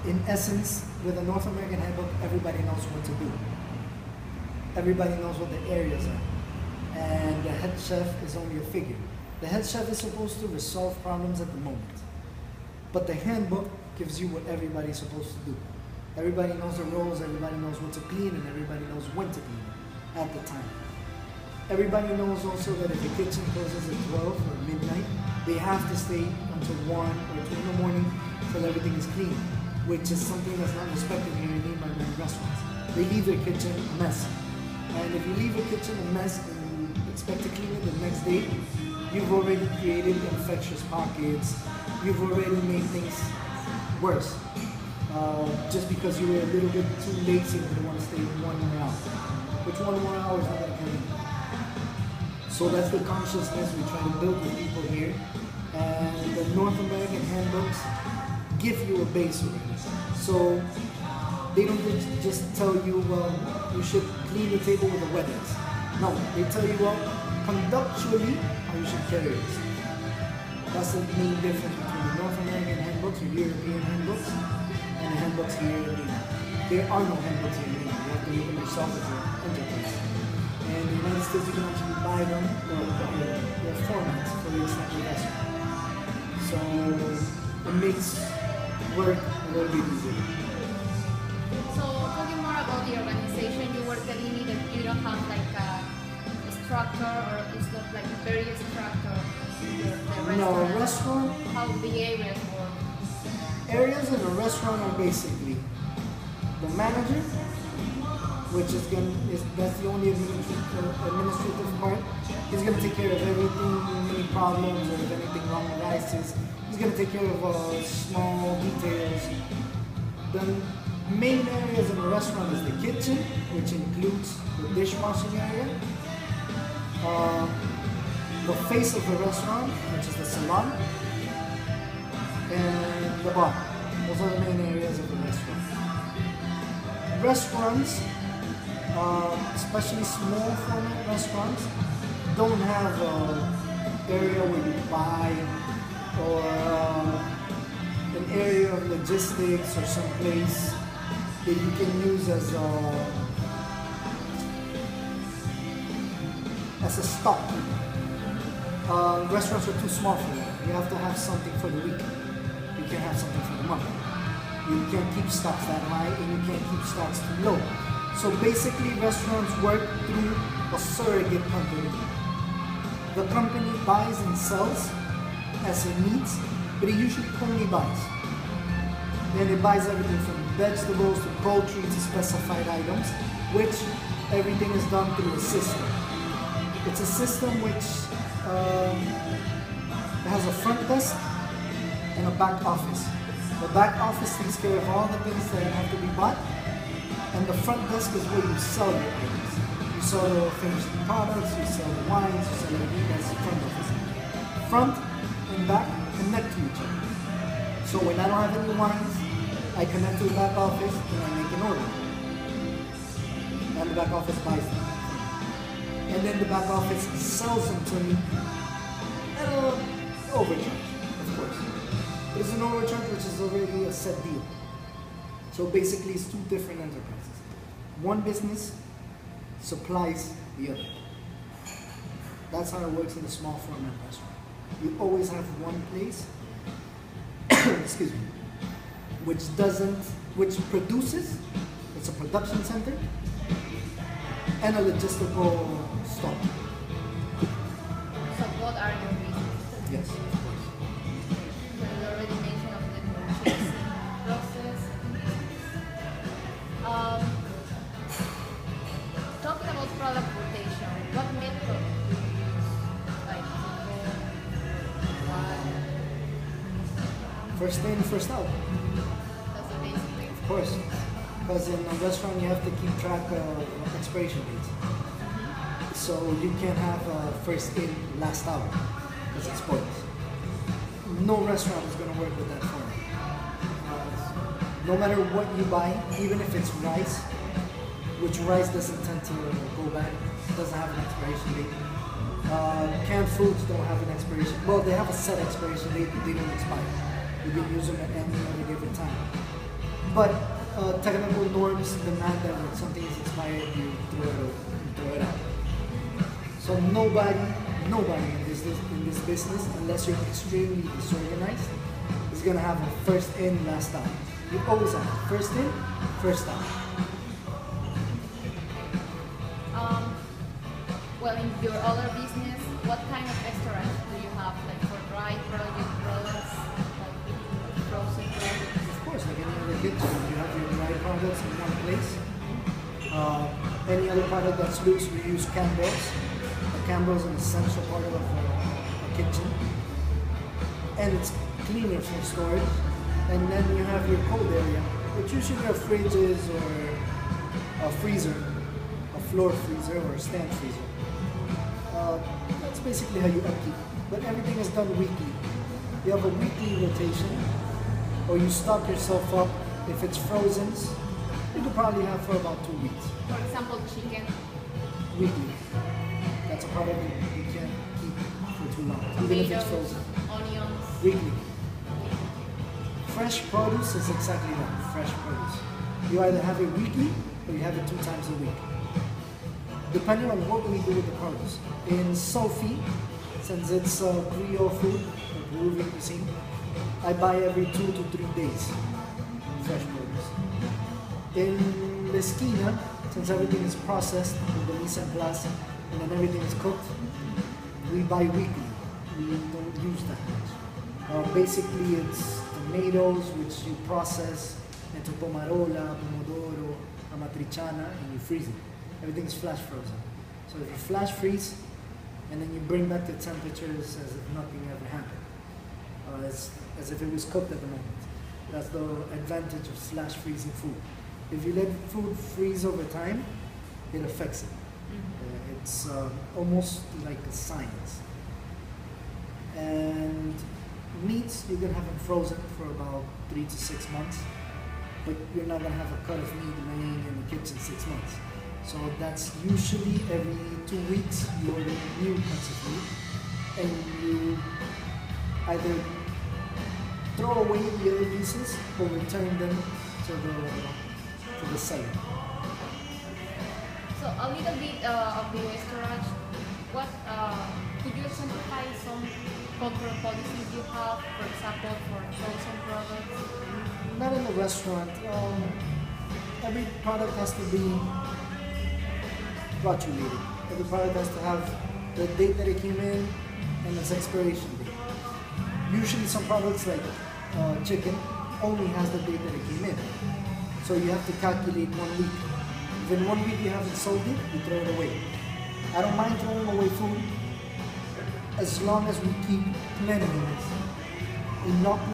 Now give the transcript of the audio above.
in essence, with a North American handbook, everybody knows what to do. Everybody knows what the areas are. And the head chef is only a figure. The head chef is supposed to resolve problems at the moment. But the handbook gives you what everybody's supposed to do. Everybody knows the roles, everybody knows what to clean, and everybody knows when to clean at the time. Everybody knows also that if the kitchen closes at 12 or midnight, they have to stay until 1 or 2 in the morning until everything is clean, which is something that's not respected here in many restaurants. They leave their kitchen a mess. And if you leave your kitchen a mess and you expect to clean it the next day, you've already created infectious pockets, you've already made things worse. Just because you were a little bit too lazy and didn't want to stay 1 more hour. Which 1 more hour is not going to kill you. So that's the consciousness we try to build with people here. And the North American handbooks give you a base already. So they don't just tell you, well, you should clean the table with the wet ends. No, they tell you, well, conductually, how you should carry yourself. That's the main difference between the North American handbooks or European handbooks and the handbooks here in England. There are no handbooks here in England. You have to make them yourself as your enterprise. And in the United States, you can actually buy them or their formats for your snack restaurant. So it makes work a little bit easier. So talking more about the organization, you were telling me that you don't have like a structure, or it's not like a very structure. The No, a restaurant. How the areas work? Areas in a restaurant are basically the manager, which that's the only administrative part. He's going to take care of everything, any problems, or if anything wrong arises. He's going to take care of small details. The main areas in a restaurant is the kitchen, which includes the dishwashing area, the face of the restaurant, which is the salon, and the bar. Those are the main areas of the restaurant. Restaurants, especially small format restaurants, don't have an area where you buy or an area of logistics or some place that you can use as a stock. Restaurants are too small for that. You have to have something for the week. You can't have something for the month. You can't keep stocks that high, and you can't keep stocks too low. So basically, restaurants work through a surrogate company. The company buys and sells as it needs, but it usually only buys. And it buys everything from vegetables to poultry to specified items, which everything is done through a system. It's a system which has a front desk and a back office. The back office takes care of all the things that have to be bought, and the front desk is where you sell your items. You sell the finished products, you sell the wines, you sell everything. That's the front office. Front and back connect to each other. So when I don't have any wines, I connect to the back office and I make an order. And the back office buys them. And then the back office sells them to me at an overcharge, of course. It's an overcharge which is already a set deal. So basically it's two different enterprises. One business supplies the other. That's how it works in a small format restaurant. You always have one place, excuse me, which produces, it's a production center, and a logistical stock. So what are your reasons? Yes. So you already mentioned of the purchasing process. Talking about product rotation, what method do you use? Like why? First in, first out. That's the basic thing. Of course. Because in a restaurant you have to keep track of expiration dates. So you can't have first in, last out, because it spoils. No restaurant is going to work with that format. No matter what you buy, even if it's rice, which rice doesn't tend to go bad, doesn't have an expiration date. Canned foods don't have an expiration. Well, they have a set expiration date, but they don't expire. You can use them at any other given time. But technical norms demand that when something is expired, you throw it out. So nobody in this business, unless you're extremely disorganized, is gonna have a first in, last out. You always have first in, first out. Well, in your other business, what kind of restaurants do you have, like for dry products, like frozen products? Of course, like any other kitchen, you have your dry products in one place. Any other product that's loose, we use Campbell's. Campbell's is an essential part of a kitchen, and it's cleaner for storage. And then you have your cold area, which usually are fridges or a freezer, a floor freezer or a stand freezer. That's basically how you upkeep. But everything is done weekly. You have a weekly rotation, or you stock yourself up. If it's frozen, you could probably have for about 2 weeks. For example, chicken. Weekly. That's a product you can't keep for too long, even if it's frozen. Onions. Weekly. Fresh produce is exactly that, fresh produce. You either have it weekly or you have it 2 times a week. Depending on what we do with the produce. In Sophie, since it's Creole food, or Peruvian cuisine, I buy every 2 to 3 days fresh produce. In La Esquina, since everything is processed with the mise en place and then everything is cooked, we buy weekly. We don't use that much. Basically, it's tomatoes, which you process into pomarola, pomodoro, amatriciana, and you freeze it. Everything's flash frozen. So if you flash freeze, and then you bring back the temperatures as if nothing ever happened, as if it was cooked at the moment. That's the advantage of flash freezing food. If you let food freeze over time, it affects it. It's almost like a science. And meats, you can have them frozen for about 3 to 6 months, but you're not gonna have a cut of meat laying in the kitchen 6 months. So that's usually every 2 weeks you order new cuts of meat, and you either throw away the other pieces or return them to the seller. So a little bit of the restaurant. What could you exemplify some control policies you have, for example, for frozen products? Not in the restaurant. Every product has to be rotulated. Every product has to have the date that it came in and its expiration date. Usually some products like chicken only has the date that it came in. So you have to calculate 1 week. If in 1 week you haven't sold it, you throw it away. I don't mind throwing away food as long as we keep cleanliness. Enough